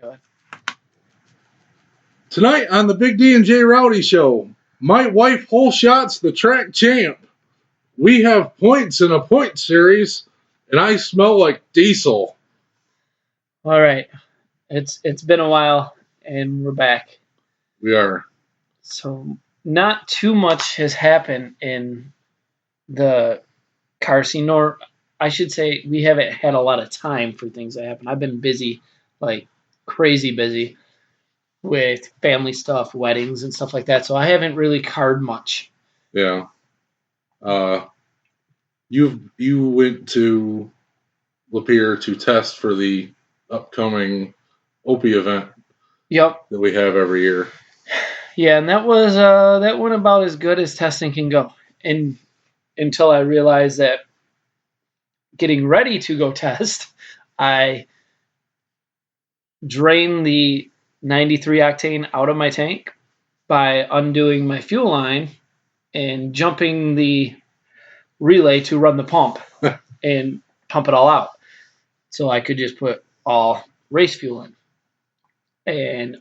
Good. Tonight on the Big D and J Rowdie Show, my wife holeshots the track champ. We have points in a point series, and I smell like diesel. All right. It's been a while, and we're back. We are. So not too much has happened in the car scene, nor I should say we haven't had a lot of time for things that happen. I've been busy, like crazy busy, with family stuff, weddings and stuff like that. So I haven't really carred much. Yeah. You went to Lapeer to test for the upcoming Opie event. Yep. That we have every year. Yeah, and that went about as good as testing can go. And until I realized that getting ready to go test, I drained the 93 octane out of my tank by undoing my fuel line and jumping the relay to run the pump and pump it all out. So I could just put all race fuel in. And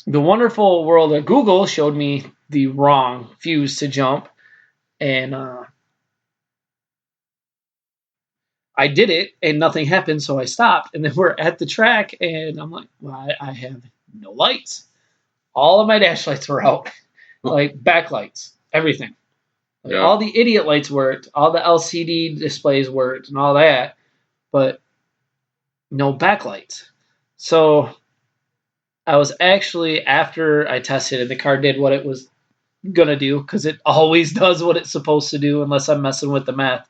the wonderful world of Google showed me the wrong fuse to jump. And I did it and nothing happened, so I stopped. And then we're at the track and I'm like, well, I have no lights. All of my dash lights were out, like backlights, everything. Like all the idiot lights worked, all the LCD displays worked and all that, but no backlights. So I was actually, after I tested and the car did what it was going to do, because it always does what it's supposed to do unless I'm messing with the math,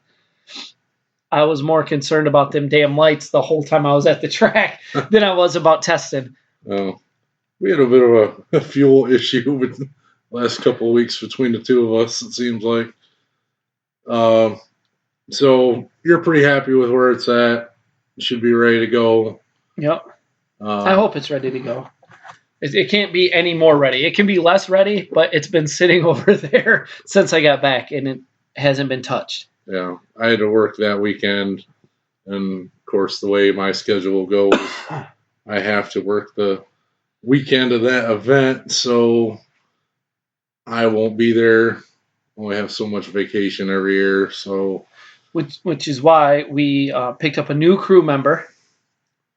I was more concerned about them damn lights the whole time I was at the track than I was about testing. Oh, we had a bit of a fuel issue with the last couple of weeks between the two of us, it seems like. So you're pretty happy with where it's at. It should be ready to go. Yep. I hope it's ready to go. It can't be any more ready. It can be less ready, but it's been sitting over there since I got back, and it hasn't been touched. Yeah, I had to work that weekend, and of course, the way my schedule goes, I have to work the weekend of that event, so I won't be there. Only have so much vacation every year, so which is why we picked up a new crew member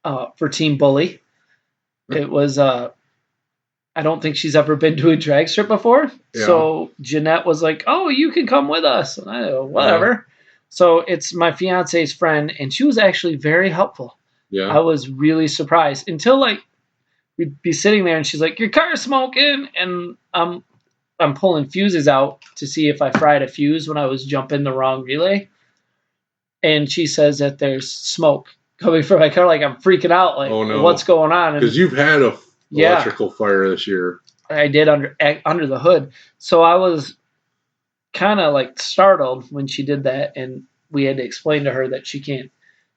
for Team Bully. It was I don't think she's ever been to a drag strip before, so Jeanette was like, "Oh, you can come with us," and I go, "Whatever." Yeah. So it's my fiance's friend, and she was actually very helpful. Yeah, I was really surprised until like we'd be sitting there, and she's like, "Your car's smoking," and I'm pulling fuses out to see if I fried a fuse when I was jumping the wrong relay. And she says that there's smoke coming from my car. Like, I'm freaking out. Like, oh, no. What's going on? Because you've had a electrical fire this year. I did under the hood. So I was kind of like startled when she did that. And we had to explain to her that she can't,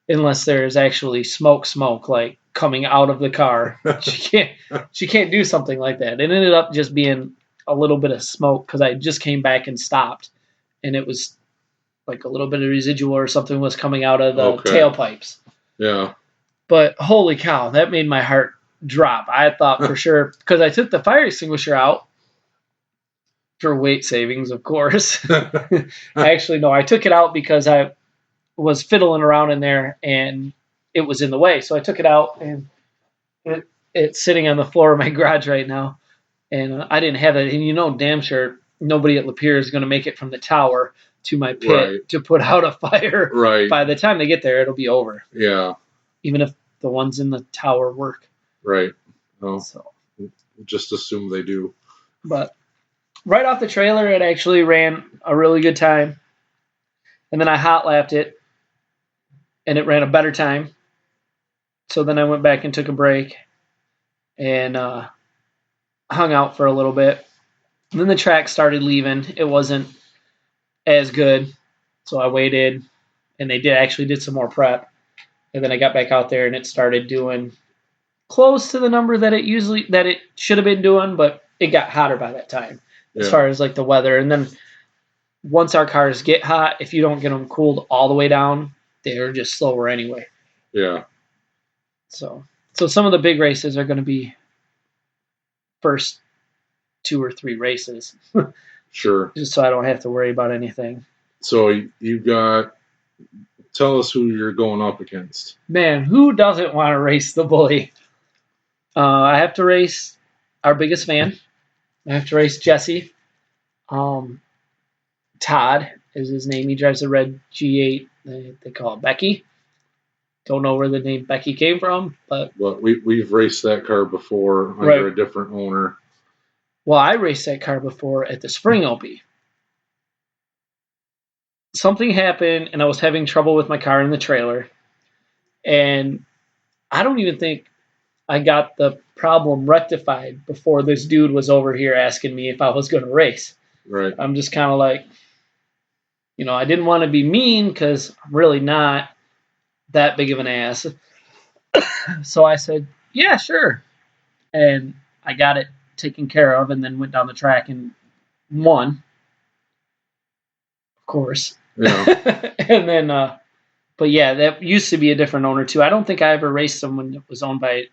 unless there's actually smoke, like coming out of the car. She can't do something like that. It ended up just being a little bit of smoke because I just came back and stopped, and it was like a little bit of residual or something was coming out of the tailpipes. Yeah. But holy cow, that made my heart drop. I thought for sure, because I took the fire extinguisher out for weight savings, of course. Actually, no, I took it out because I was fiddling around in there and it was in the way. So I took it out, and it's sitting on the floor of my garage right now. And I didn't have it. And damn sure nobody at Lapeer is going to make it from the tower to my pit to put out a fire. Right. By the time they get there, it'll be over. Yeah. Even if the ones in the tower work. Right. Well, so just assume they do. But right off the trailer, it actually ran a really good time. And then I hot lapped it, and it ran a better time. So then I went back and took a break and hung out for a little bit. And then the track started leaving. It wasn't as good. So I waited, and they did some more prep. And then I got back out there, and it started doing close to the number that it should have been doing, but it got hotter by that time as far as like the weather. And then once our cars get hot, if you don't get them cooled all the way down, they're just slower anyway. Yeah. So So some of the big races are going to be first 2 or 3 races. Sure. Just so I don't have to worry about anything. So you got. Tell us who you're going up against. Man, who doesn't want to race the bully? I have to race our biggest fan. I have to race Jesse. Todd is his name. He drives a red G8. They call it Becky. Don't know where the name Becky came from, but we've raced that car before under a different owner. Well, I raced that car before at the Spring Opie. Something happened, and I was having trouble with my car in the trailer, and I don't even think I got the problem rectified before this dude was over here asking me if I was going to race. Right. I'm just kind of like, I didn't want to be mean because I'm really not that big of an ass. So I said, yeah, sure. And I got it taken care of and then went down the track and won. Of course. Yeah. And then, but yeah, that used to be a different owner too. I don't think I ever raced someone that was owned by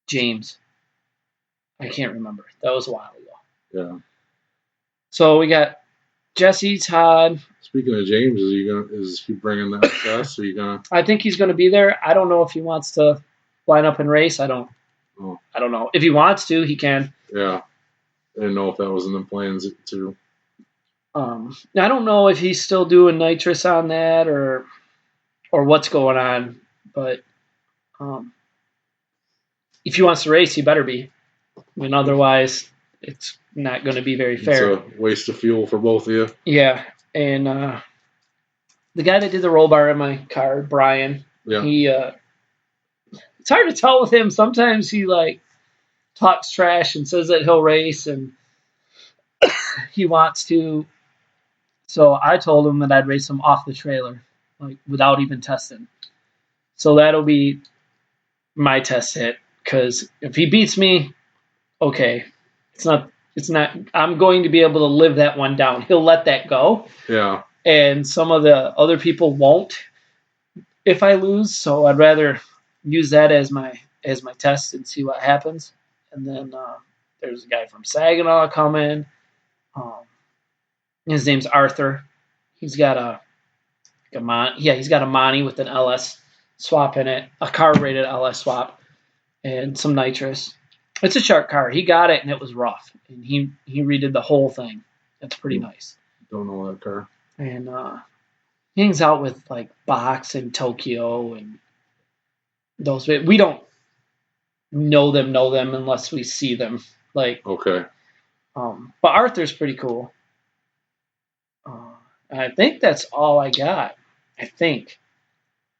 James. I can't remember. That was a while ago. Yeah. So we got Jesse, Todd. Speaking of James, is he bringing that test? I think he's gonna be there. I don't know if he wants to line up and race. I don't know. If he wants to, he can. Yeah. I didn't know if that was in the plans too. I don't know if he's still doing nitrous on that or what's going on, but if he wants to race, he better be. I mean, otherwise, it's not going to be very fair. It's a waste of fuel for both of you. Yeah, and the guy that did the roll bar in my car, Brian, he it's hard to tell with him. Sometimes he talks trash and says that he'll race and he wants to. So I told him that I'd race him off the trailer, without even testing. So that'll be my test hit. Because if he beats me, okay, it's not. I'm going to be able to live that one down. He'll let that go. Yeah. And some of the other people won't if I lose. So I'd rather use that as my test and see what happens. And then there's a guy from Saginaw coming. His name's Arthur. He's got he's got a Monty with an LS swap in it, a carbureted LS swap, and some nitrous. It's a shark car. He got it, and it was rough. And he redid the whole thing. That's pretty nice. Don't know that car. And he hangs out with, Box and Tokyo and those. We don't know them unless we see them. Okay. But Arthur's pretty cool. I think that's all I got. I think.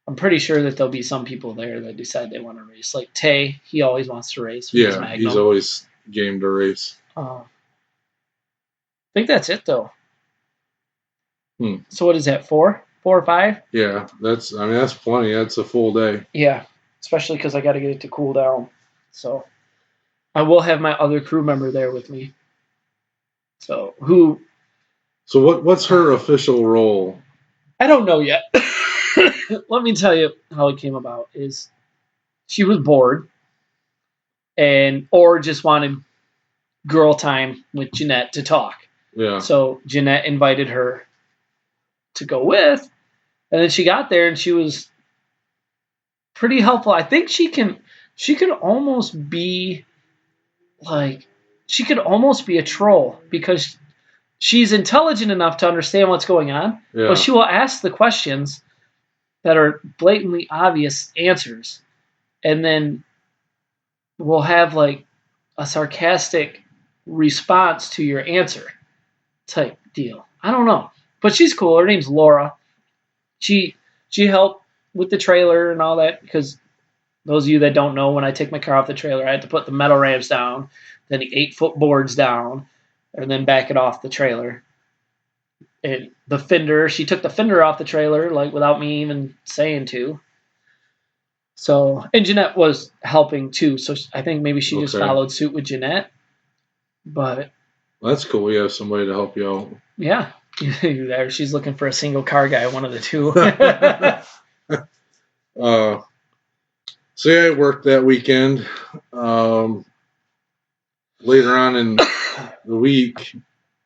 I'm pretty sure that there'll be some people there that decide they want to race. Like Tay, he always wants to race. Yeah, he's always game to race. I think that's it, though. So what is that, 4 or 5? Yeah, that's plenty. That's a full day. Yeah, especially because I got to get it to cool down. So I will have my other crew member there with me. So what's her official role? I don't know yet. Let me tell you how it came about. Is she was bored or just wanted girl time with Jeanette to talk. Yeah. So Jeanette invited her to go with, and then she got there and she was pretty helpful. I think she could almost be a troll because she's intelligent enough to understand what's going on, but she will ask the questions that are blatantly obvious answers, and then we'll have a sarcastic response to your answer type deal. I don't know, but she's cool. Her name's Laura. She helped with the trailer and all that because those of you that don't know, when I take my car off the trailer, I have to put the metal ramps down, then the 8-foot boards down, and then back it off the trailer. And the fender, she took the fender off the trailer without me even saying to. So, and Jeanette was helping too. So I think maybe she just followed suit with Jeanette. But that's cool. We have somebody to help you out. Yeah, there. She's looking for a single car guy, one of the two. So yeah, I worked that weekend. Later on in the week,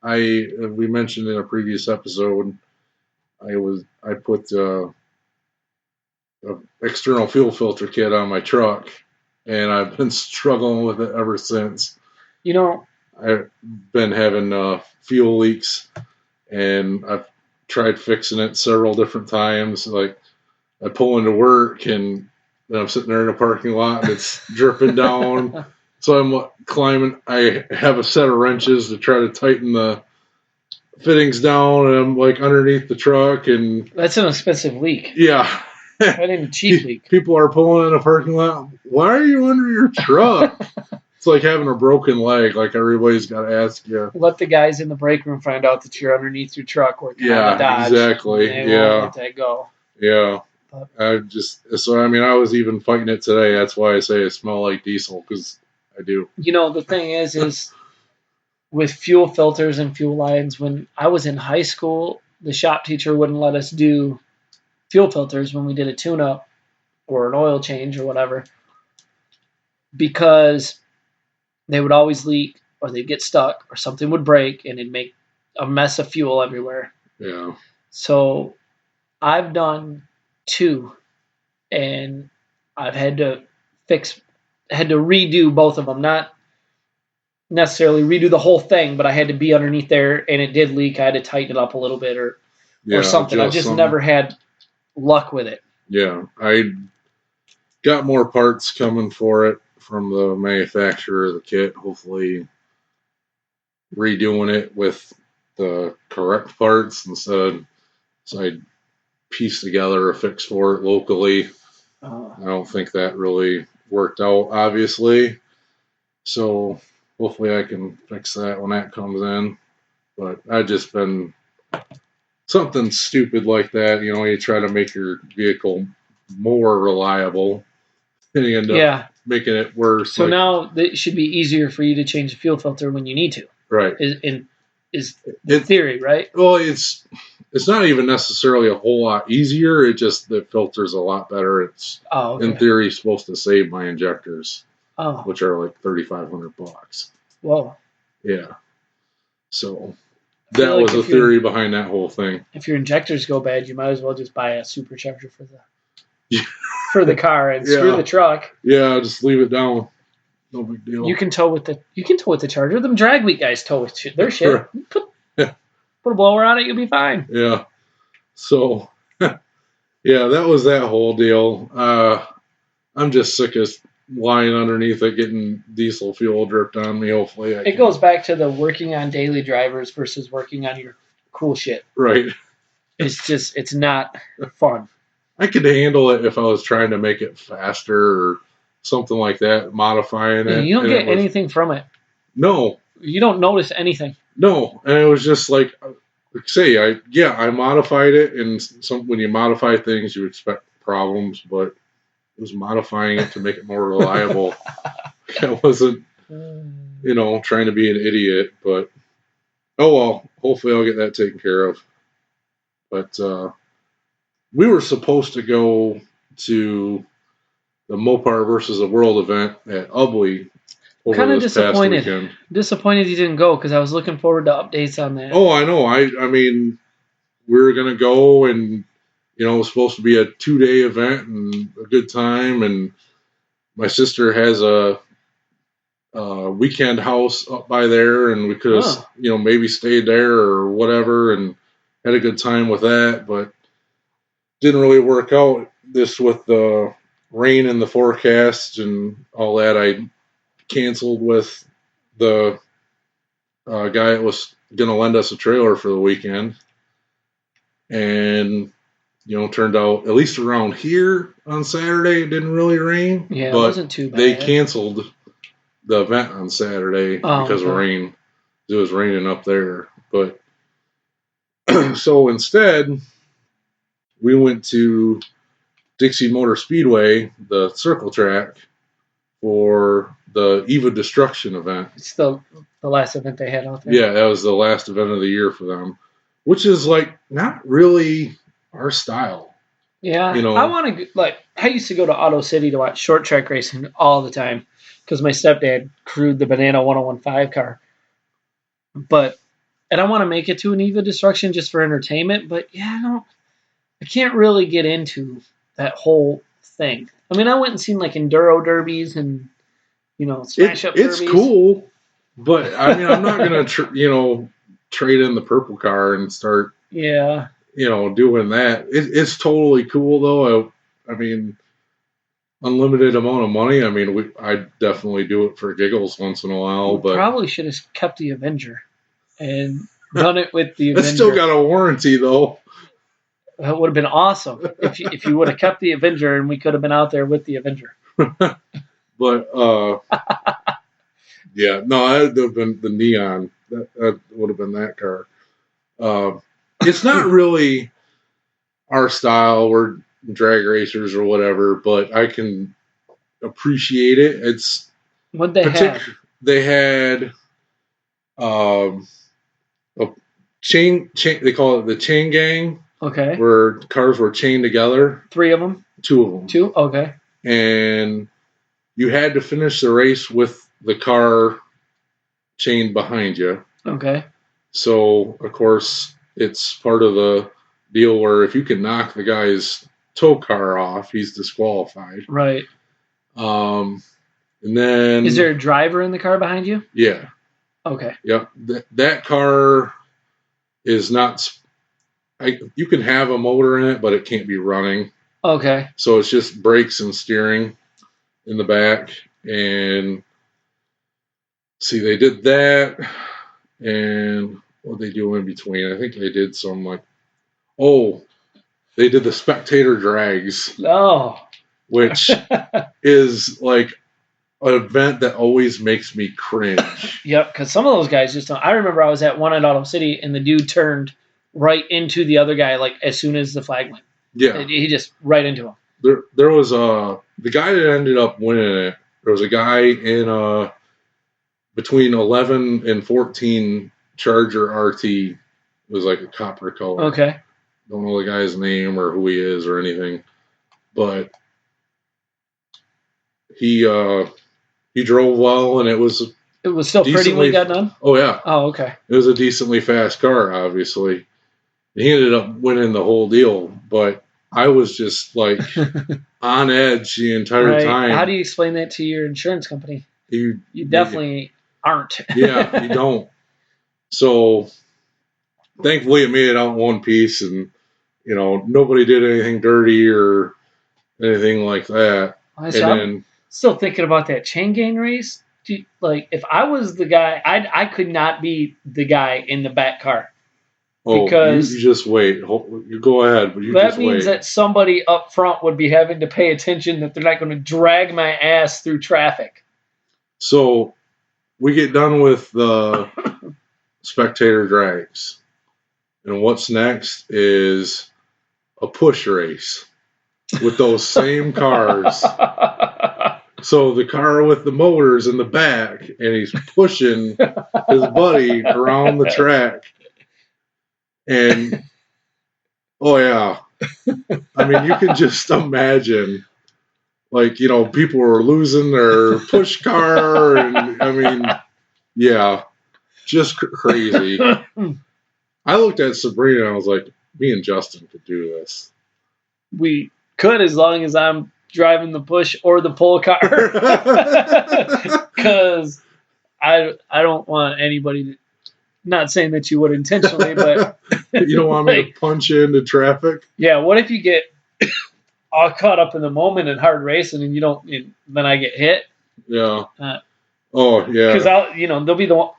we mentioned in a previous episode, I put a external fuel filter kit on my truck, and I've been struggling with it ever since. You know, I've been having fuel leaks, and I've tried fixing it several different times. Like I pull into work, and then I'm sitting there in a parking lot, and it's dripping down. So I'm climbing. I have a set of wrenches to try to tighten the fittings down, and I'm like underneath the truck, and that's an expensive leak. Yeah. That ain't a cheap leak. People are pulling in a parking lot. Why are you under your truck? It's like having a broken leg. Like everybody's got to ask you. Let the guys in the break room find out that you're underneath your truck working on the Dodge. Exactly. They won't let that go. Yeah. I was even fighting it today. That's why I say I smell like diesel, because I do. You know, the thing is with fuel filters and fuel lines, when I was in high school, the shop teacher wouldn't let us do fuel filters when we did a tune-up or an oil change or whatever, because they would always leak or they'd get stuck or something would break and it'd make a mess of fuel everywhere. Yeah. So I've done 2, and I've had to redo both of them. Not necessarily redo the whole thing, but I had to be underneath there, and it did leak. I had to tighten it up a little bit or something. I've just never had luck with it. Yeah, I got more parts coming for it from the manufacturer of the kit. Hopefully redoing it with the correct parts instead. So I pieced together a fix for it locally. I don't think that really worked out, obviously. So hopefully I can fix that when that comes in. But I've just been something stupid like that. You know, you try to make your vehicle more reliable, and you end up making it worse. So now it should be easier for you to change the fuel filter when you need to. Right. Is the theory, right? Well, it's not even necessarily a whole lot easier. It just, the filter's a lot better. It's in theory supposed to save my injectors, which are like $3,500. Whoa. Yeah. So that was the theory behind that whole thing. If your injectors go bad, you might as well just buy a supercharger for the car and screw the truck. Yeah, just leave it down. No big deal. You can tow with the Charger. Them drag week guys tow with their shit. Put a blower on it, you'll be fine. Yeah. So, yeah, that was that whole deal. I'm just sick of lying underneath it, getting diesel fuel dripped on me. Hopefully, it goes back to the working on daily drivers versus working on your cool shit. Right. It's not fun. I could handle it if I was trying to make it faster or something like that, modifying it. You don't get anything from it. No. You don't notice anything. No. And it was just like say, I modified it, and when you modify things, you expect problems, but it was modifying it to make it more reliable. I wasn't, trying to be an idiot, but oh well, hopefully I'll get that taken care of. But we were supposed to go to the Mopar versus the World event at Ubley over this past weekend. Disappointed you didn't go, because I was looking forward to updates on that. Oh, I know. I mean, we were going to go, and it was supposed to be a 2-day event and a good time. And my sister has a weekend house up by there, and we could have, maybe stayed there or whatever, and had a good time with that. But didn't really work out. This with the rain in the forecast and all that, I canceled with the guy that was going to lend us a trailer for the weekend. And, turned out, at least around here on Saturday, it didn't really rain. Yeah, but it wasn't too bad. They canceled the event on Saturday because of rain. It was raining up there. But so instead, we went to Dixie Motor Speedway, the circle track, for the Eva Destruction event. It's the last event they had out there. Yeah, that was the last event of the year for them, which is like not really our style. Yeah, You know, I want to I used to go to Auto City to watch short track racing all the time because my stepdad crewed the Banana 1015 car. And I want to make it to an Eva Destruction just for entertainment. But yeah, I can't really get into that whole thing. I mean, I went and seen like enduro derbies and smash up it's derbies. cool, but I mean, I'm not gonna trade in the purple car and start doing that. It's totally cool though. I mean, unlimited amount of money. I mean, I definitely do it for giggles once in a while. But probably should have kept the Avenger and done it with the Avenger. It's still got a warranty though. That would have been awesome if you would have kept the Avenger and we could have been out there with the Avenger. But yeah, no, that would have been the neon. That would have been that car. It's not really our style. We're drag racers or whatever, but I can appreciate it. It's what they had. They had a chain. They call it the chain gang. Okay. Where cars were chained together. 3 of them. 2 of them. 2. Okay. And you had to finish the race with the car chained behind you. Okay. So, of course, it's part of the deal where if you can knock the guy's tow car off, he's disqualified. Right. And then... Is there a driver in the car behind you? Yeah. Okay. Yep. That car is not... you can have a motor in it, but it can't be running. Okay. So it's just brakes and steering in the back. And see, they did that. And what they do in between? I think they did some they did the spectator drags. Oh. Which is like an event that always makes me cringe. Yep, because some of those guys just don't. I remember I was at one at Auto City and the dude turned right into the other guy like as soon as the flag went. Yeah. He just right into him. There was the guy that ended up winning it. There was a guy in between 11 and 14 Charger RT. It was like a copper color. Okay. Don't know the guy's name or who he is or anything, but he drove well and it was still pretty when he got done. Oh yeah. Oh okay. It was a decently fast car, obviously. He ended up winning the whole deal, but I was just like on edge the entire time. How do you explain that to your insurance company? You definitely aren't. Yeah, you don't. So thankfully it made it out in one piece and nobody did anything dirty or anything like that. I'm still thinking about that chain gang race. If I was the guy, I could not be the guy in the back car. Because you just wait. You go ahead, but that means that somebody up front would be having to pay attention that they're not going to drag my ass through traffic. So we get done with the spectator drags. And what's next is a push race with those same cars. So the car with the motors in the back, and he's pushing his buddy around the track. And, oh yeah. I mean, you can just imagine, people were losing their push car. And, I mean, yeah, just crazy. I looked at Sabrina and I was like, me and Justin could do this. We could, as long as I'm driving the push or the pull car. Because I don't want anybody to, not saying that you would intentionally, but you don't want me to punch into traffic? Yeah, what if you get all caught up in the moment in hard racing and then I get hit? Yeah. Oh yeah. Because there'll be the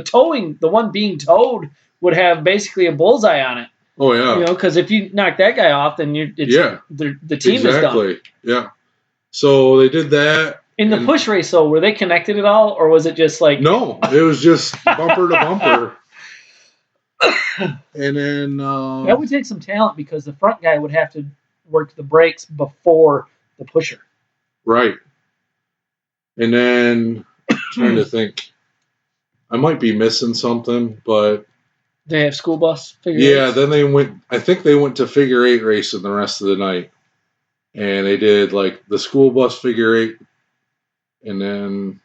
towing, the one being towed would have basically a bullseye on it. Oh yeah. Because if you knock that guy off, then the team is done. Yeah. So they did that. In the push race, though, were they connected at all, or was it just like... No, it was just bumper to bumper. And then... that would take some talent, because the front guy would have to work the brakes before the pusher. Right. And then, trying to think, I might be missing something, but They have school bus figure eights? Then they went. I think they went to figure eight racing the rest of the night, and they did like the school bus figure eight, and then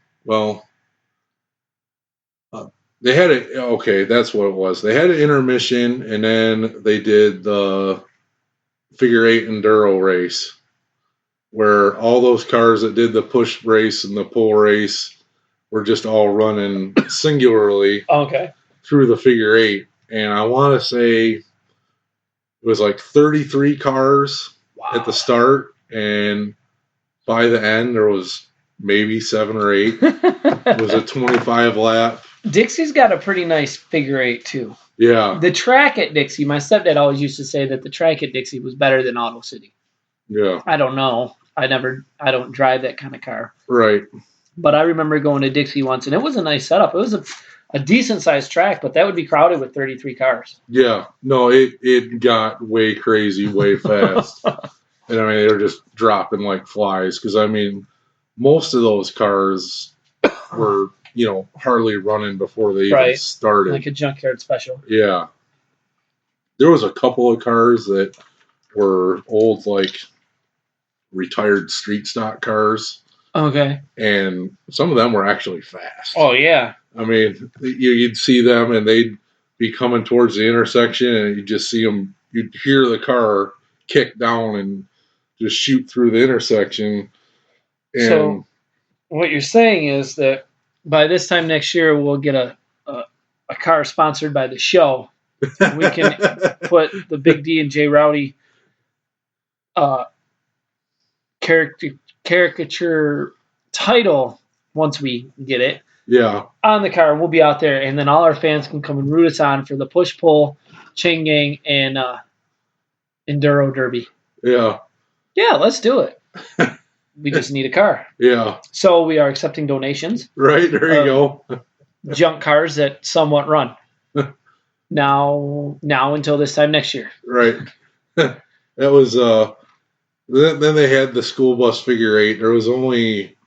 they had it. Okay, that's what it was. They had an intermission, and then they did the figure eight enduro race, where all those cars that did the push race and the pull race were just all running singularly through the figure eight. And I want to say it was like 33 cars at the start, and by the end there was maybe 7 or 8. It was a 25 lap. Dixie's got a pretty nice figure eight too. Yeah. The track at Dixie, my stepdad always used to say that the track at Dixie was better than Auto City. Yeah. I don't know. I don't drive that kind of car. Right. But I remember going to Dixie once, and it was a nice setup. It was a decent-sized track, but that would be crowded with 33 cars. Yeah. No, it got way crazy, way fast. And, I mean, they're just dropping like flies. Because, I mean, most of those cars were, hardly running before they even started. Like a junkyard special. Yeah. There was a couple of cars that were old, like, retired street stock cars. Okay. And some of them were actually fast. Oh, yeah. I mean, you'd see them and they'd be coming towards the intersection and you'd just see them, you'd hear the car kick down and just shoot through the intersection. And so what you're saying is that by this time next year, we'll get a car sponsored by the show. We can put the Big D and J Rowdie caricature title, once we get it, on the car. We'll be out there, and then all our fans can come and root us on for the push pull, chain gang, and enduro derby. Yeah, let's do it. We just need a car. Yeah. So we are accepting donations. Right, there you go. Junk cars that somewhat run. Now until this time next year. Right. That was then they had the school bus figure eight. There was only,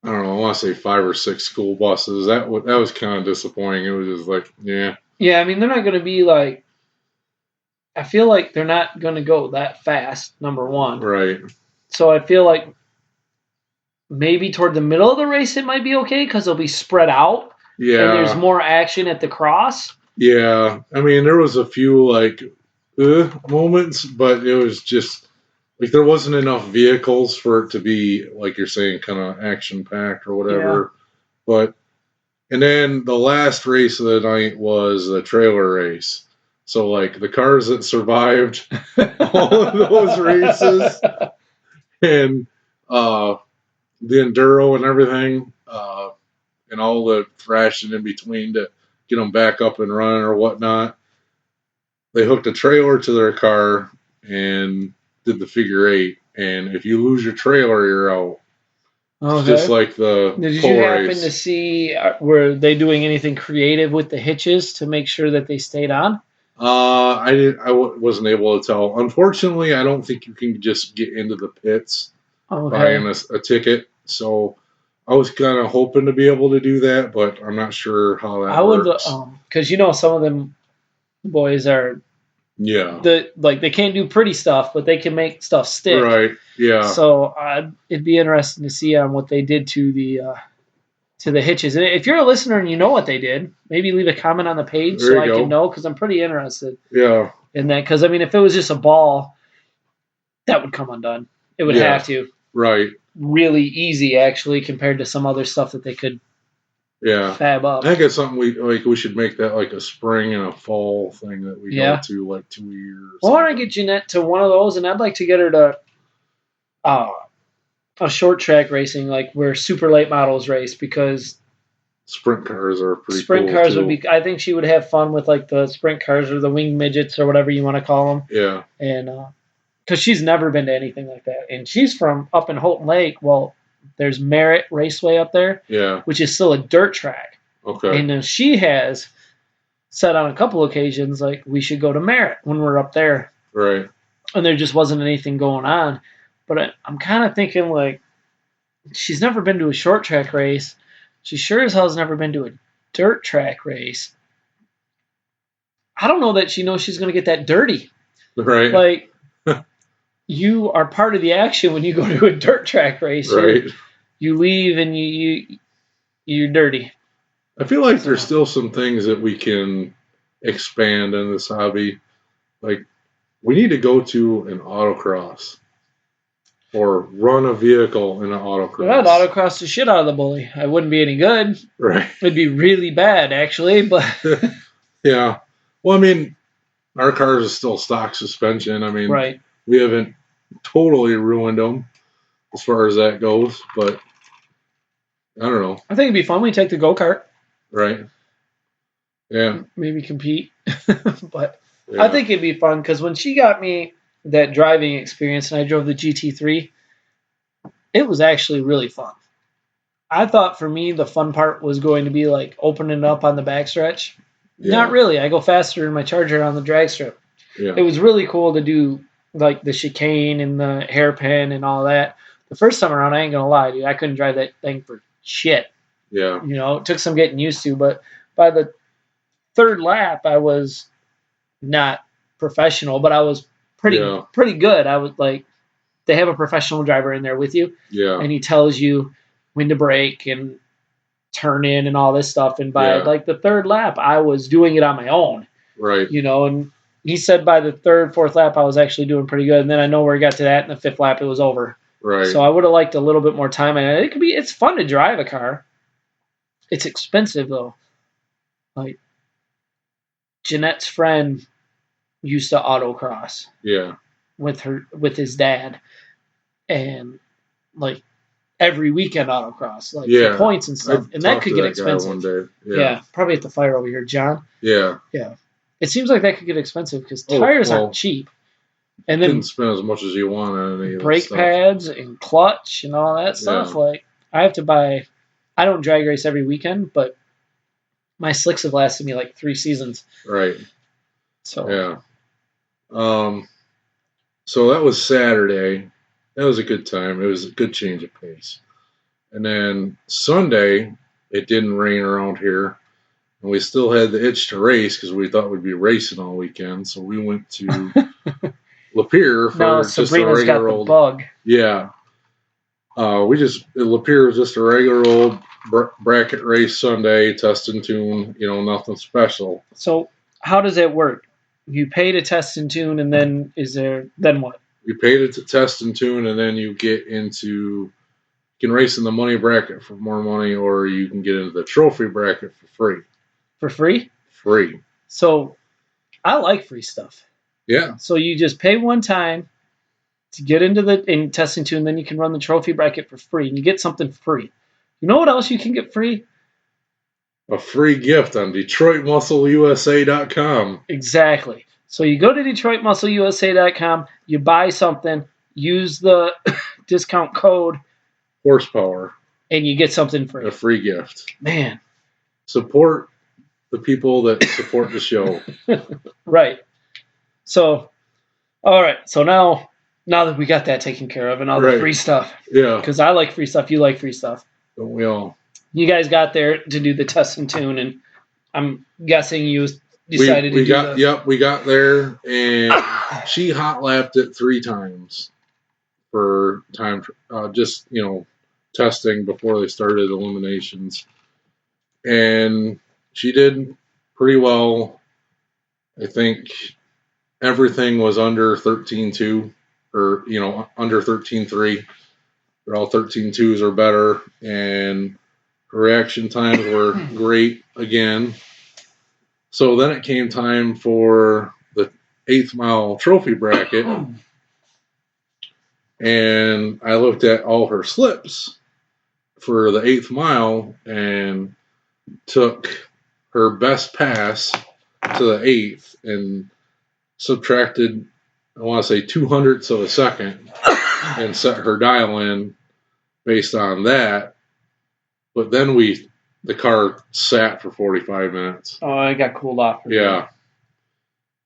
I don't know, I want to say 5 or 6 school buses. That was kind of disappointing. It was just like, yeah. Yeah, I mean, they're not going to be like, I feel like they're not going to go that fast, number one. Right. So I feel like maybe toward the middle of the race it might be okay because they'll be spread out. Yeah. And there's more action at the cross. Yeah. I mean, there was a few like moments, but it was just like there wasn't enough vehicles for it to be, like you're saying, kind of action packed or whatever. Yeah. And then the last race of the night was the trailer race. So like the cars that survived all of those races and the enduro and everything, and all the thrashing in between to get them back up and running or whatnot, they hooked a trailer to their car and did the figure eight. And if you lose your trailer, you're out. Okay. It's just like the Did you happen race. To see, were they doing anything creative with the hitches to make sure that they stayed on? I wasn't able to tell. Unfortunately, I don't think you can just get into the pits buying a ticket. So I was kind of hoping to be able to do that, but I'm not sure how that works. Because some of them boys are, they can't do pretty stuff, but they can make stuff stick. Right. Yeah. So it'd be interesting to see on what they did to the hitches. And if you're a listener and you know what they did, maybe leave a comment on the page so I can know, because I'm pretty interested. Yeah. In that, because I mean, if it was just a ball, that would come undone. It would have to. Right. Really easy, actually, compared to some other stuff that they could fab up. I think it's something we should make that like a spring and a fall thing that we go to like 2 years. Well, I want to get Jeanette to one of those, and I'd like to get her to a short track racing, like where super late models race, because sprint cars are pretty sprint cool cars too. Would be. I think she would have fun with like the sprint cars or the winged midgets or whatever you want to call them. Yeah. And because she's never been to anything like that, and she's from up in Houghton Lake. Well, there's Merritt Raceway up there. Yeah. Which is still a dirt track. Okay. And she has said on a couple occasions like we should go to Merritt when we're up there. Right. And there just wasn't anything going on. But I'm kind of thinking like she's never been to a short track race. She sure as hell has never been to a dirt track race. I don't know that she knows she's going to get that dirty. Right. Like, you are part of the action when you go to a dirt track race. Right. You leave and you're dirty. I feel like there's still some things that we can expand in this hobby. Like, we need to go to an autocross or run a vehicle in an autocross. Well, I'd autocross the shit out of the bully. I wouldn't be any good. Right. It'd be really bad, actually. But yeah. Well, I mean, our cars are still stock suspension. I mean, right. We haven't totally ruined them as far as that goes, but I don't know. I think it'd be fun. We take the go-kart. Right. Yeah. Maybe compete. But yeah. I think it'd be fun because when she got me that driving experience and I drove the GT3, it was actually really fun. I thought for me the fun part was going to be like opening up on the backstretch. Yeah. Not really. I go faster in my Charger on the drag strip. Yeah. It was really cool to do like the chicane and the hairpin and all that. The first time around, I ain't gonna lie, dude, I couldn't drive that thing for shit. Yeah. You know, it took some getting used to, but by the third lap, I was not professional, but I was pretty good. I was like, they have a professional driver in there with you. Yeah. And he tells you when to brake and turn in and all this stuff. And by like the third lap, I was doing it on my own. Right. You know, and he said by the third, fourth lap, I was actually doing pretty good. And then I know where he got to that. And the fifth lap, it was over. Right. So I would have liked a little bit more time. And it's fun to drive a car. It's expensive though. Like Jeanette's friend used to autocross. Yeah. With his dad. And like every weekend autocross, like for points and stuff. And that could get expensive. One day. Yeah. Probably at the fire over here, John. Yeah. Yeah. It seems like that could get expensive because tires aren't cheap. And then you can spend as much as you want on any brake pads and clutch and all that stuff. Yeah. Like I have to buy. I don't drag race every weekend, but my slicks have lasted me like 3 seasons. Right. So yeah. So that was Saturday. That was a good time. It was a good change of pace. And then Sunday, it didn't rain around here. And we still had the itch to race because we thought we'd be racing all weekend. So we went to Lapeer for just a regular got the bug. Yeah. Lapeer was just a regular old bracket race Sunday, test and tune, nothing special. So how does that work? You pay to test and tune, and then then what? You pay to test and tune, and then you get you can race in the money bracket for more money, or you can get into the trophy bracket for free. For free? Free. So I like free stuff. Yeah. So you just pay one time to get into the test and tune, and then you can run the trophy bracket for free, and you get something free. You know what else you can get free? A free gift on DetroitMuscleUSA.com. Exactly. So you go to DetroitMuscleUSA.com, you buy something, use the discount code Horsepower, and you get something free. A free gift. Man. Support the people that support the show. Right. So, all right. So now that we got that taken care of and all the free stuff. Yeah. Because I like free stuff. You like free stuff. Don't we all? You guys got there to do the test and tune, and I'm guessing you decided to do that. Yep, we got there, and she hot lapped it 3 times for time, just, testing before they started eliminations. And she did pretty well. I think everything was under 13.2 or, under 13.3. They're all 13.2s or better, and reaction times were great again. So then it came time for the 8th mile trophy bracket, and I looked at all her slips for the 8th mile and took her best pass to the 8th and subtracted, I want to say 0.02 of a second and set her dial in based on that. But then the car sat for 45 minutes. Oh, it got cooled off. Yeah.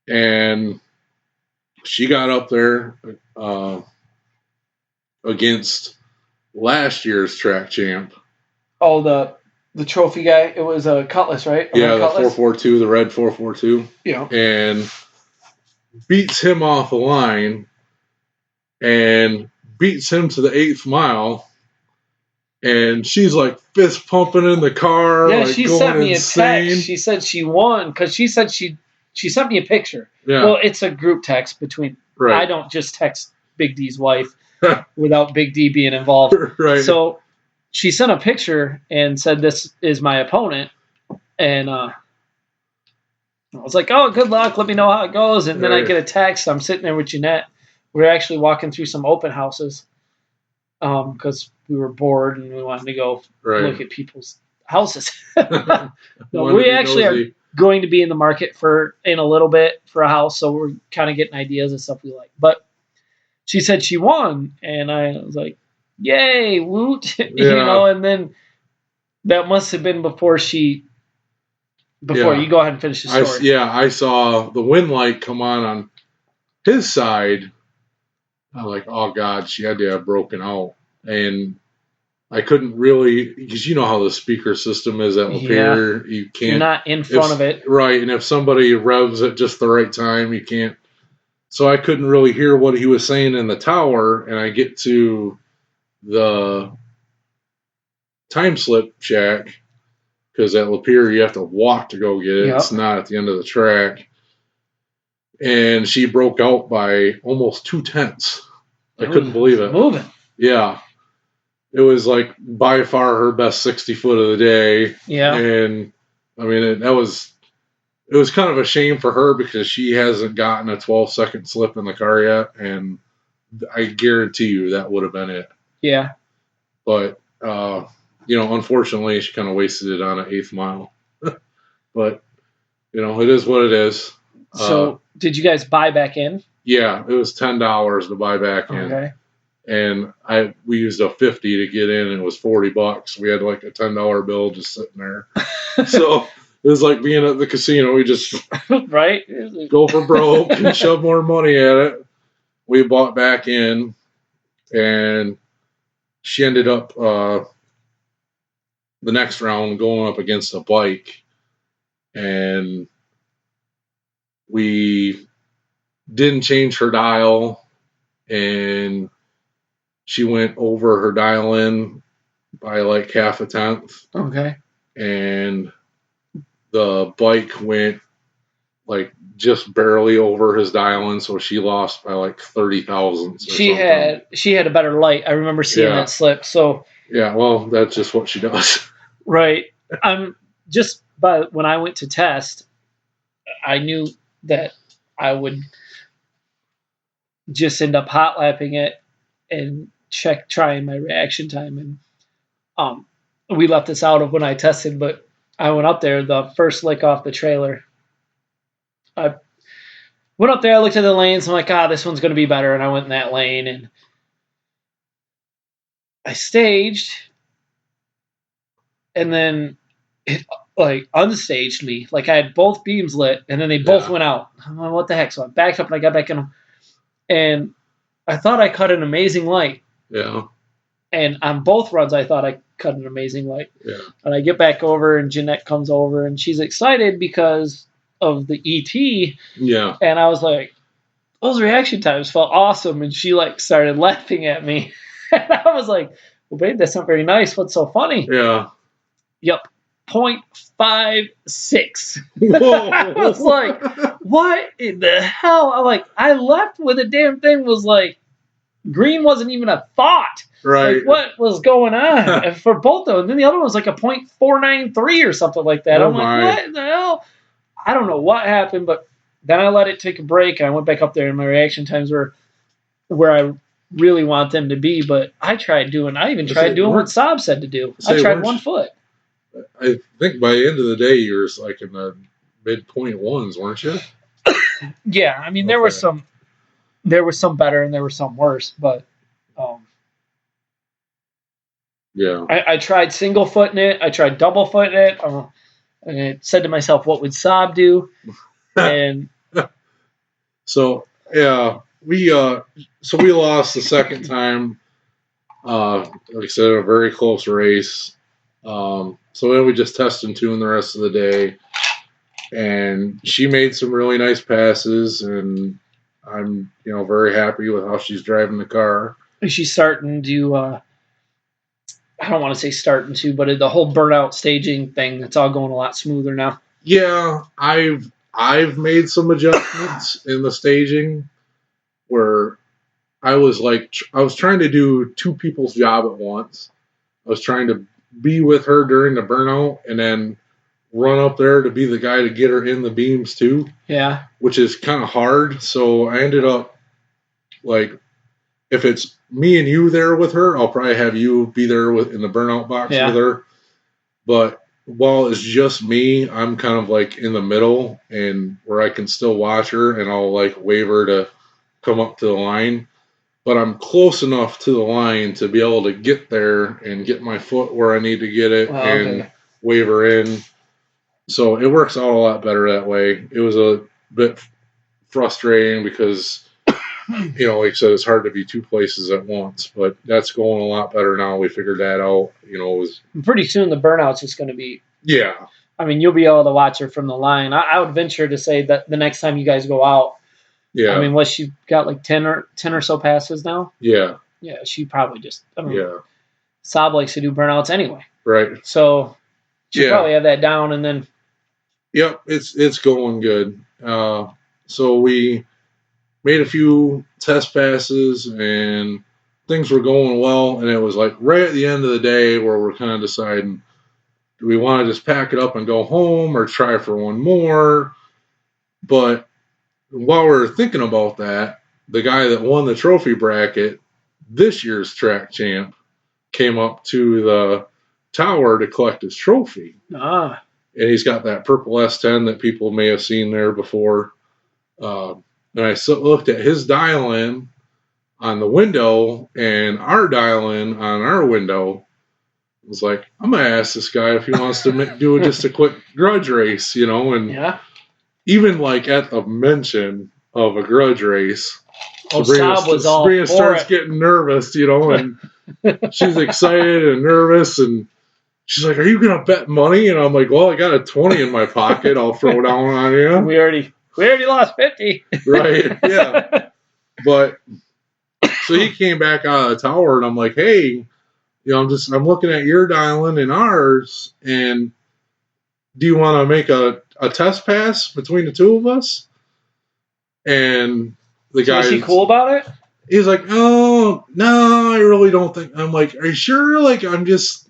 And she got up there against last year's track champ. Oh, the The trophy guy. It was a Cutlass, right? Yeah, the 442, the red 442. Yeah. And beats him off the line and beats him to the 8th mile. And she's like fist pumping in the car. Yeah, like she going sent me insane. a text. She said she won because she said she sent me a picture. Yeah. Well, it's a group text between. Right. I don't just text Big D's wife without Big D being involved. Right. So she sent a picture and said, "This is my opponent," and I was like, "Oh, good luck. Let me know how it goes." And then I get a text. I'm sitting there with Jeanette. We're actually walking through some open houses because we were bored and we wanted to go look at people's houses. We actually are going to be in the market in a little bit for a house, so we're kind of getting ideas and stuff we like. But she said she won, and I was like, "Yay, woot!" And then that must have been before you go ahead and finish the story. I saw the wind light come on his side. I'm like, oh God, she had to have broken out. And I couldn't really, because you know how the speaker system is at Lapeer. You can't. You're not in front of it. Right. And if somebody revs at just the right time, you can't. So I couldn't really hear what he was saying in the tower. And I get to the time slip shack, because at Lapeer you have to walk to go get it. Yep. It's not at the end of the track. And she broke out by almost 2/10. I couldn't believe it. Moving. Yeah. It was like by far her best 60 foot of the day. Yeah. And I mean, it was kind of a shame for her because she hasn't gotten a 12-second slip in the car yet. And I guarantee you that would have been it. Yeah. But, unfortunately, she kind of wasted it on an 8th mile. But, it is what it is. So, did you guys buy back in? Yeah, it was $10 to buy back in. Okay. And we used a $50 to get in, and it was $40. We had like a $10 bill just sitting there. So it was like being at the casino. We just right go for broke and shove more money at it. We bought back in, and she ended up the next round going up against a bike, and we didn't change her dial, and she went over her dial in by like 0.5. Okay. And the bike went like just barely over his dial in, so she lost by like 30 thoushdths. She had a better light. I remember seeing that slip. So yeah, well, that's just what she does. Right. When I went to test, I knew that I would just end up hot lapping it and trying my reaction time. And we left this out of when I tested, but I went up there, the first lick off the trailer. I went up there, I looked at the lanes, I'm like, this one's going to be better. And I went in that lane, and I staged, and then it like unstaged me. Like I had both beams lit, and then they both went out. I'm like, what the heck? So I backed up and I got back in them. And I thought I cut an amazing light. Yeah. And on both runs, I thought I cut an amazing light. Yeah. And I get back over, and Jeanette comes over, and she's excited because of the ET. Yeah. And I was like, those reaction times felt awesome. And she like started laughing at me. And I was like, well, babe, that's not very nice. What's so funny? Yeah. Yep. 0.56. I was like, what in the hell? I'm like, I left when the damn thing was like, green wasn't even a thought. Right. Like, what was going on? And for both of them. Then the other one was like a 0.493 or something like that. I'm like, what in the hell? I don't know what happened, but then I let it take a break, and I went back up there, and my reaction times were where I really want them to be. But I even tried doing what Saab said to do. I tried 1 foot. I think by the end of the day, you were like in the mid 0.1s, weren't you? Yeah, I mean, there were some better and there were some worse, but yeah. I tried single footing it. I tried double footing it. And I said to myself, what would Saab do? And so yeah, we lost the second time. Like I said, a very close race. So then we just test and tune the rest of the day. And she made some really nice passes, and I'm, very happy with how she's driving the car. Is she starting to, I don't want to say starting to, but the whole burnout staging thing, it's all going a lot smoother now. Yeah, I've made some adjustments in the staging where I was trying to do two people's job at once. I was trying to be with her during the burnout and then run up there to be the guy to get her in the beams too. Yeah. Which is kind of hard. So I ended up, if it's me and you there with her, I'll probably have you be there in the burnout box with her. But while it's just me, I'm kind of in the middle and where I can still watch her, and I'll wave her to come up to the line. But I'm close enough to the line to be able to get there and get my foot where I need to get it and wave her in. So it works out a lot better that way. It was a bit frustrating because, like I said, it's hard to be two places at once. But that's going a lot better now. We figured that out. Pretty soon the burnout's just going to be... Yeah. I mean, you'll be able to watch her from the line. I would venture to say that the next time you guys go out, yeah. I mean, what, she got 10 or so passes now? Yeah. Yeah, she probably just... yeah. Saab likes to do burnouts anyway. Right. So she'll probably have that down and then... Yep, it's going good. So we made a few test passes and things were going well. And it was right at the end of the day where we're kind of deciding, do we want to just pack it up and go home or try for one more? But while we were thinking about that, the guy that won the trophy bracket, this year's track champ, came up to the tower to collect his trophy. Ah. And he's got that purple S10 that people may have seen there before. And I looked at his dial-in on the window and our dial-in on our window. I was like, I'm going to ask this guy if he wants to do just a quick grudge race, and even at the mention of a grudge race, Sabrina starts getting nervous, and she's excited and nervous, and she's like, are you going to bet money? And I'm like, well, I got a 20 in my pocket. I'll throw down on you. We already lost 50. Right, yeah. But, so he came back out of the tower, and I'm like, hey, I'm looking at your dial-in and ours, and do you want to make a test pass between the two of us? And the guy... Is he cool about it? He's like, oh, no, I really don't think... I'm like, are you sure? I'm just,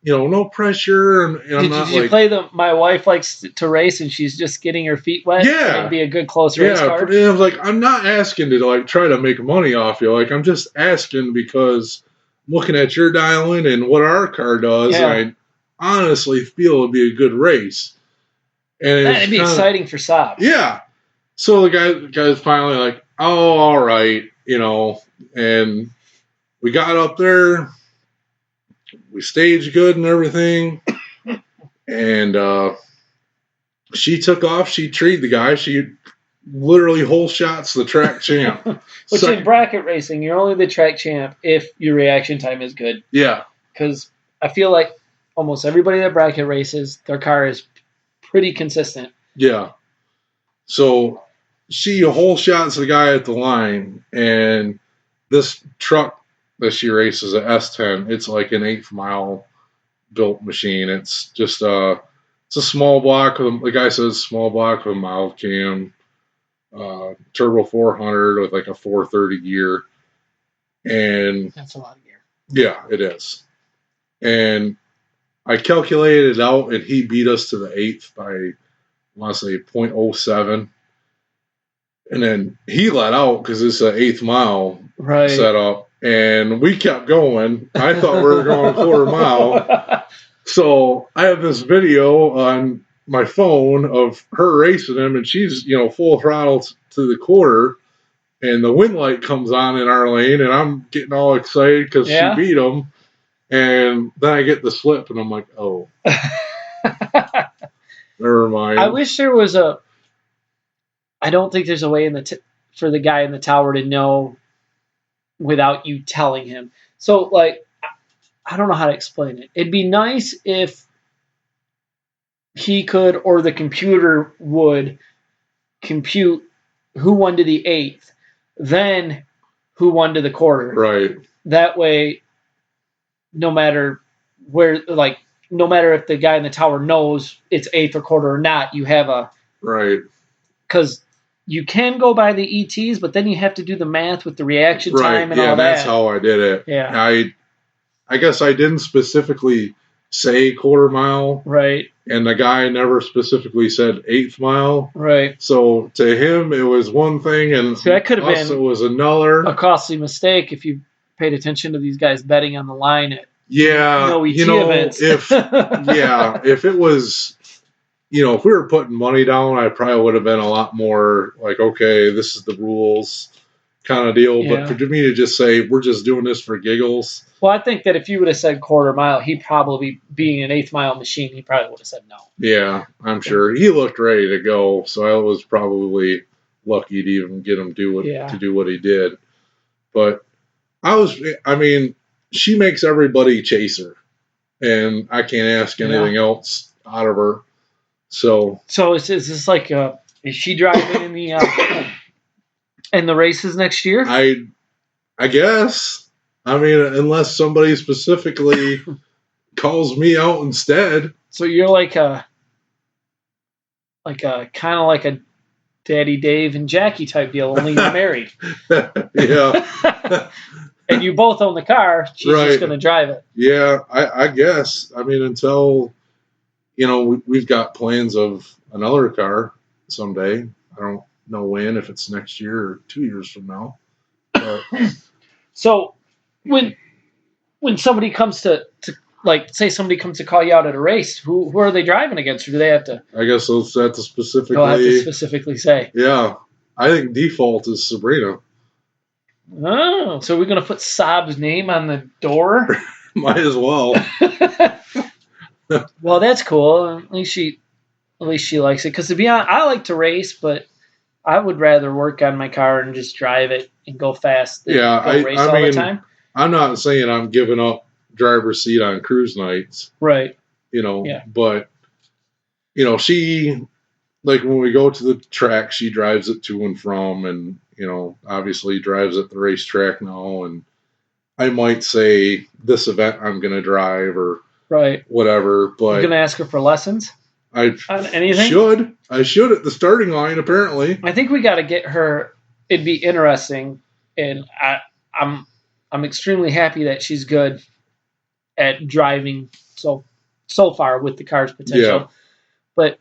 no pressure, and I'm not Did you play my wife likes to race, and she's just getting her feet wet? Yeah. It'd be a good close race card. Yeah, I was like, I'm not asking to, try to make money off you. I'm just asking because I'm looking at your dial-in and what our car does, and I honestly feel it'd be a good race. And it'd be exciting for Saab. Yeah. So the guy's finally like, oh, all right, and we got up there. We staged good and everything. And she took off. She treated the guy. She literally whole shots the track champ. Which in bracket racing, you're only the track champ if your reaction time is good. Yeah. Because I feel like almost everybody that bracket races, their car is pretty consistent. Yeah. So she whole shots the guy at the line, and this truck that she races, a S10, it's like an 8th mile built machine. It's just it's a small block. The guy says small block with a mild cam, turbo 400 with a 430 gear, and that's a lot of gear. Yeah, it is. And I calculated it out, and he beat us to the 8th by, I want to say, 0.07. And then he let out because it's an 8th mile setup. And we kept going. I thought we were going a quarter mile. So I have this video on my phone of her racing him, and she's, full throttle to the quarter. And the wind light comes on in our lane, and I'm getting all excited because she beat him. And then I get the slip, and I'm like, oh. Never mind. I wish there was I don't think there's a way for the guy in the tower to know without you telling him. So, I don't know how to explain it. It'd be nice if he could, or the computer would compute who won to the eighth, then who won to the quarter. Right. That way, no matter no matter if the guy in the tower knows it's eighth or quarter or not, you have a right. Because you can go by the ETs, but then you have to do the math with the reaction time and all that. Yeah, that's how I did it. Yeah. I guess I didn't specifically say quarter mile. Right. And the guy never specifically said eighth mile. Right. So to him, it was one thing, and so that could have been it was another. A costly mistake if you paid attention to these guys betting on the line at no ET events. if it was, if we were putting money down, I probably would have been a lot more like, okay, this is the rules kind of deal. Yeah. But for me to just say we're just doing this for giggles. Well, I think that if you would have said quarter mile, he probably, being an eighth mile machine, he probably would have said no. Yeah, I'm sure. He looked ready to go, so I was probably lucky to even get him to do what he did. But she makes everybody chase her, and I can't ask anything else out of her. So is this like is she driving in the races next year? I guess. Unless somebody specifically calls me out instead. So you're like a kind of like a Daddy Dave and Jackie type deal, only you're married. Yeah. And you both own the car. She's just going to drive it. Yeah, I guess. Until, we've got plans of another car someday. I don't know when, if it's next year or 2 years from now. But. So when somebody comes to say somebody comes to call you out at a race, who are they driving against, or do they have to? I guess they'll have to specifically. They'll have to specifically say. Yeah, I think default is Sabrina. Oh, so we're gonna put Saab's name on the door? Might as well. Well, that's cool. At least she likes it. Because to be honest, I like to race, but I would rather work on my car and just drive it and go fast than race all the time. I'm not saying I'm giving up driver's seat on cruise nights. Right. But, she, when we go to the track, she drives it to and from, and, obviously drives at the racetrack now. And I might say this event I'm going to drive or whatever. But you're going to ask her for lessons? On anything? I should at the starting line, apparently. I think we got to get her. It'd be interesting, and I'm extremely happy that she's good at driving so far with the car's potential. Yeah. But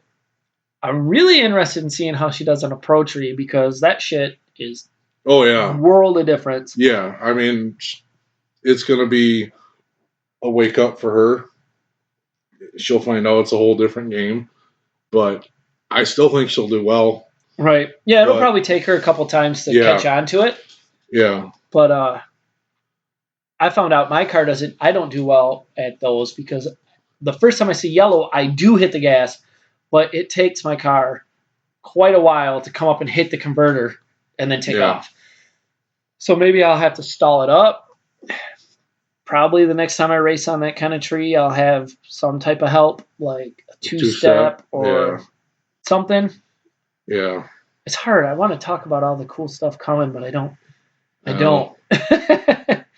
I'm really interested in seeing how she does on approach tree, because that shit is a world of difference. Yeah, it's going to be a wake up for her. She'll find out it's a whole different game, but I still think she'll do well. Right. Yeah, it'll probably take her a couple times to catch on to it. Yeah. But I found out my car I don't do well at those, because the first time I see yellow, I do hit the gas, but it takes my car quite a while to come up and hit the converter and then take off. So maybe I'll have to stall it up. Probably the next time I race on that kind of tree, I'll have some type of help, like a two-step or something. Yeah. It's hard. I want to talk about all the cool stuff coming, but I don't.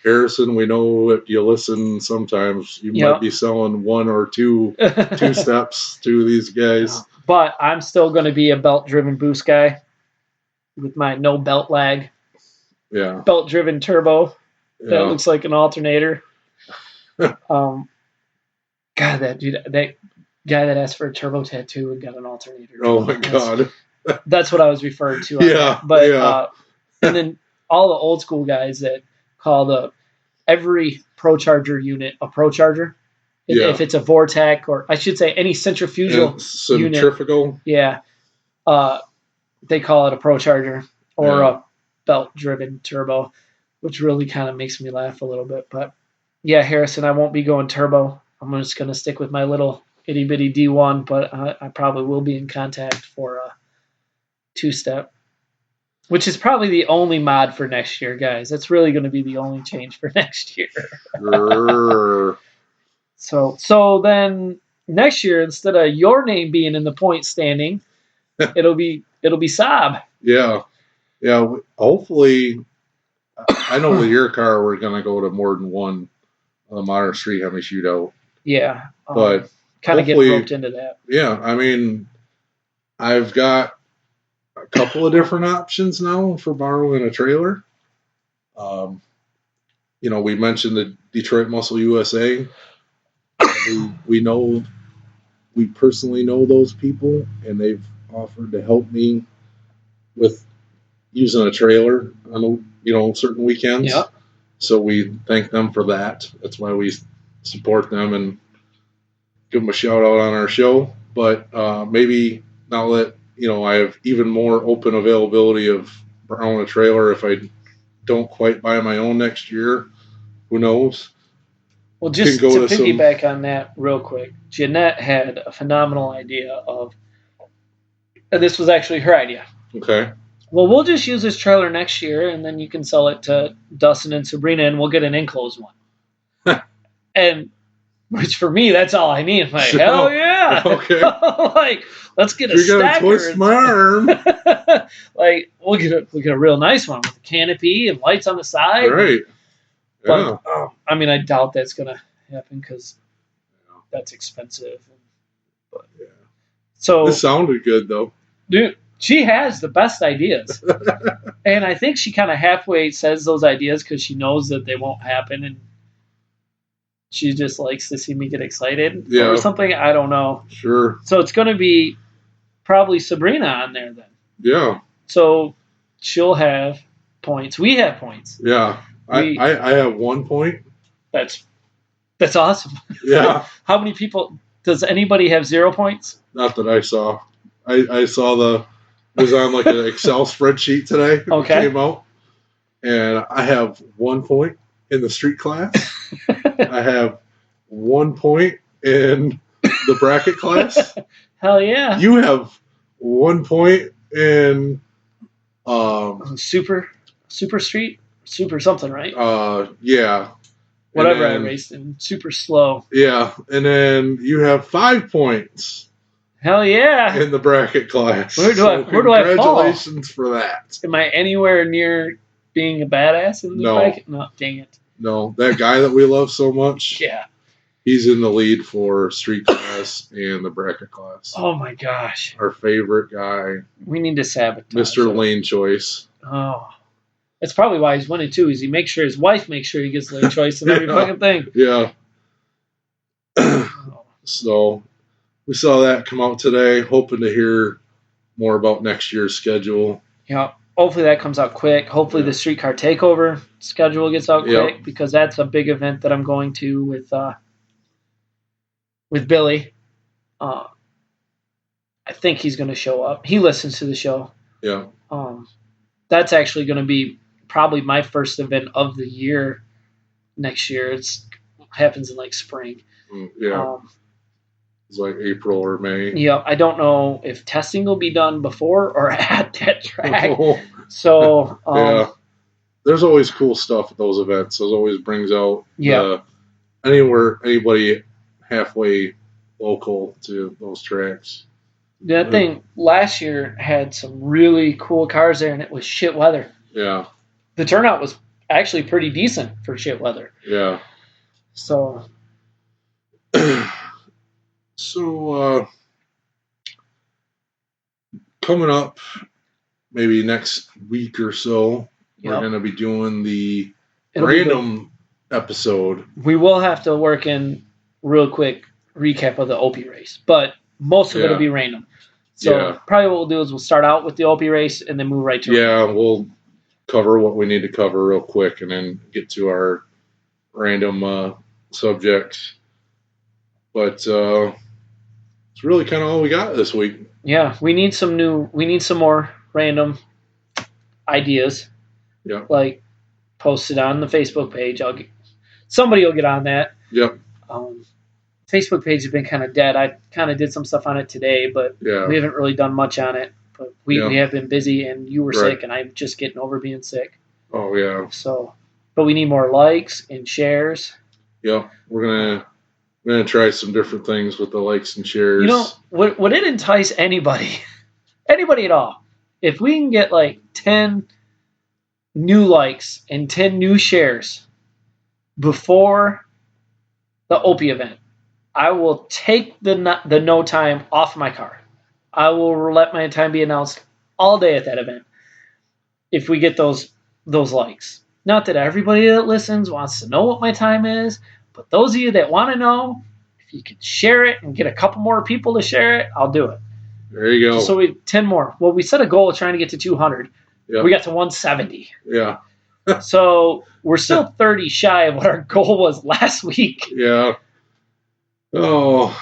Harrison, we know if you listen sometimes, you might be selling one or two steps to these guys. But I'm still going to be a belt-driven boost guy with my no belt lag. Yeah. Belt-driven turbo. That looks like an alternator. God, that guy that asked for a turbo tattoo and got an alternator. Oh my God. That's what I was referring to. And then all the old school guys that call every Pro Charger unit a Pro Charger. If it's a Vortec, or I should say any centrifugal centrifugal. Unit. Yeah. They call it a Pro Charger or a belt-driven turbo, which really kind of makes me laugh a little bit. But yeah, Harrison, I won't be going turbo. I'm just going to stick with my little itty-bitty D1, but I probably will be in contact for a two-step, which is probably the only mod for next year, guys. That's really going to be the only change for next year. So then next year, instead of your name being in the point standing, it'll be Saab. Yeah. Hopefully, I know with your car, we're gonna go to more than one modern street hemi shootout. Yeah, but kind of get roped into that. Yeah, I mean, I've got a couple of different options now for borrowing a trailer. We mentioned the Detroit Muscle USA. We personally know those people, and they've offered to help me with using a trailer on certain weekends. Yeah. So we thank them for that. That's why we support them and give them a shout out on our show. But maybe now that I have even more open availability of borrowing a trailer, if I don't quite buy my own next year, who knows? Well, just to piggyback on that real quick, Jeanette had a phenomenal idea of, and this was actually her idea. Okay. Well, we'll just use this trailer next year, and then you can sell it to Dustin and Sabrina, and we'll get an enclosed one. And which for me, that's all I need. I'm like, hell yeah! Okay. Like, let's get a stacker. You gotta twist my arm. Like, we'll get a real nice one with a canopy and lights on the side. Right. But I mean, I doubt that's gonna happen because that's expensive. But yeah. So this sounded good though, dude. She has the best ideas, and I think she kind of halfway says those ideas because she knows that they won't happen, and she just likes to see me get excited or something. I don't know. Sure. So it's going to be probably Sabrina on there then. Yeah. So she'll have points. We have points. Yeah. I have 1 point. That's awesome. Yeah. How many people? Does anybody have 0 points? Not that I saw. I saw it was on like an Excel spreadsheet today. Okay. It came out. And I have 1 point in the street class. I have 1 point in the bracket class. Hell yeah. You have 1 point in Super Street? Super something, right? Yeah. Whatever I raced in. Super slow. Yeah. And then you have 5 points. Hell yeah. In the bracket class. Where do I fall? Congratulations for that. Am I anywhere near being a badass in the bracket? No, dang it. No, that guy that we love so much. Yeah. He's in the lead for street class and the bracket class. Oh my gosh. Our favorite guy. We need to sabotage Mr. Lane Choice. Oh. That's probably why he's winning too, is he makes sure his wife makes sure he gets lane choice in every fucking thing. Yeah. So we saw that come out today, hoping to hear more about next year's schedule. Yeah. Hopefully that comes out quick. Hopefully the streetcar takeover schedule gets out quick because that's a big event that I'm going to with Billy. I think he's going to show up. He listens to the show. Yeah. That's actually going to be probably my first event of the year next year. It happens in like spring. Yeah. It's like April or May. Yeah, I don't know if testing will be done before or at that track. So yeah, there's always cool stuff at those events. Those always brings out anybody halfway local to those tracks. That thing last year had some really cool cars there, and it was shit weather. Yeah, the turnout was actually pretty decent for shit weather. Yeah. So. So, coming up maybe next week or so, we're going to be doing the random episode. We will have to work in real quick recap of the Opie race, but most of it will be random. So probably what we'll do is we'll start out with the Opie race and then move right to random. We'll cover what we need to cover real quick and then get to our random subjects. But it's really kind of all we got this week. Yeah, we need some more random ideas. Yeah. Like posted on the Facebook page. Somebody will get on that. Yep. Facebook page has been kind of dead. I kind of did some stuff on it today, but we haven't really done much on it. But we have been busy, and you were sick, and I'm just getting over being sick. Oh, yeah. So, but we need more likes and shares. Yeah, we're going to I'm going to try some different things with the likes and shares. You know, would it entice anybody at all, if we can get like 10 new likes and 10 new shares before the Opie event? I will take the no time off my car. I will let my time be announced all day at that event if we get those likes. Not that everybody that listens wants to know what my time is, but those of you that want to know, if you can share it and get a couple more people to share it, I'll do it. There you go. Just so we 10 more. Well, we set a goal of trying to get to 200. Yep. We got to 170. Yeah. So we're still 30 shy of what our goal was last week. Yeah. Oh.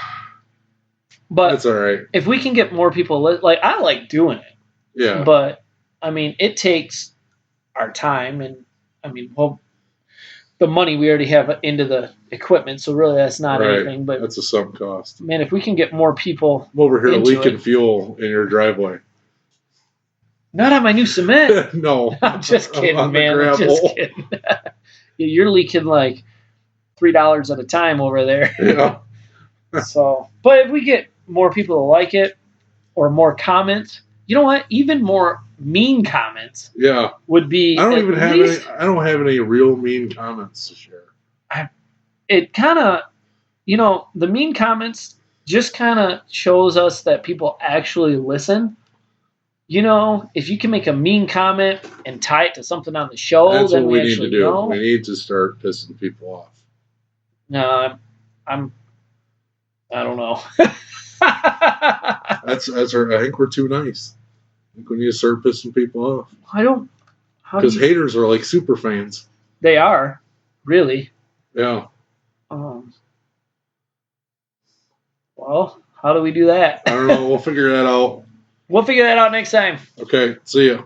But that's all right. If we can get more people, like, I like doing it. Yeah. But I mean, it takes our time, and I mean, well, the money we already have into the equipment, so really that's not anything. But that's a sunk cost. Man, if we can get more people, I'm over here leaking fuel in your driveway. Not on my new cement. No, I'm just kidding, man. I'm just kidding. You're leaking like $3 at a time over there. Yeah. So, but if we get more people to like it or more comments, you know what? Even more mean comments. Yeah. Would be. I don't have any real mean comments to share. It kind of, the mean comments just kind of shows us that people actually listen. If you can make a mean comment and tie it to something on the show, that's then what we need to do. Know. We need to start pissing people off. No, I don't know. That's I think we're too nice. I think we need to start pissing people off. I don't. Because haters are like super fans. They are, really. Yeah. Well, how do we do that? I don't know. We'll figure that out. We'll figure that out next time. Okay. See ya.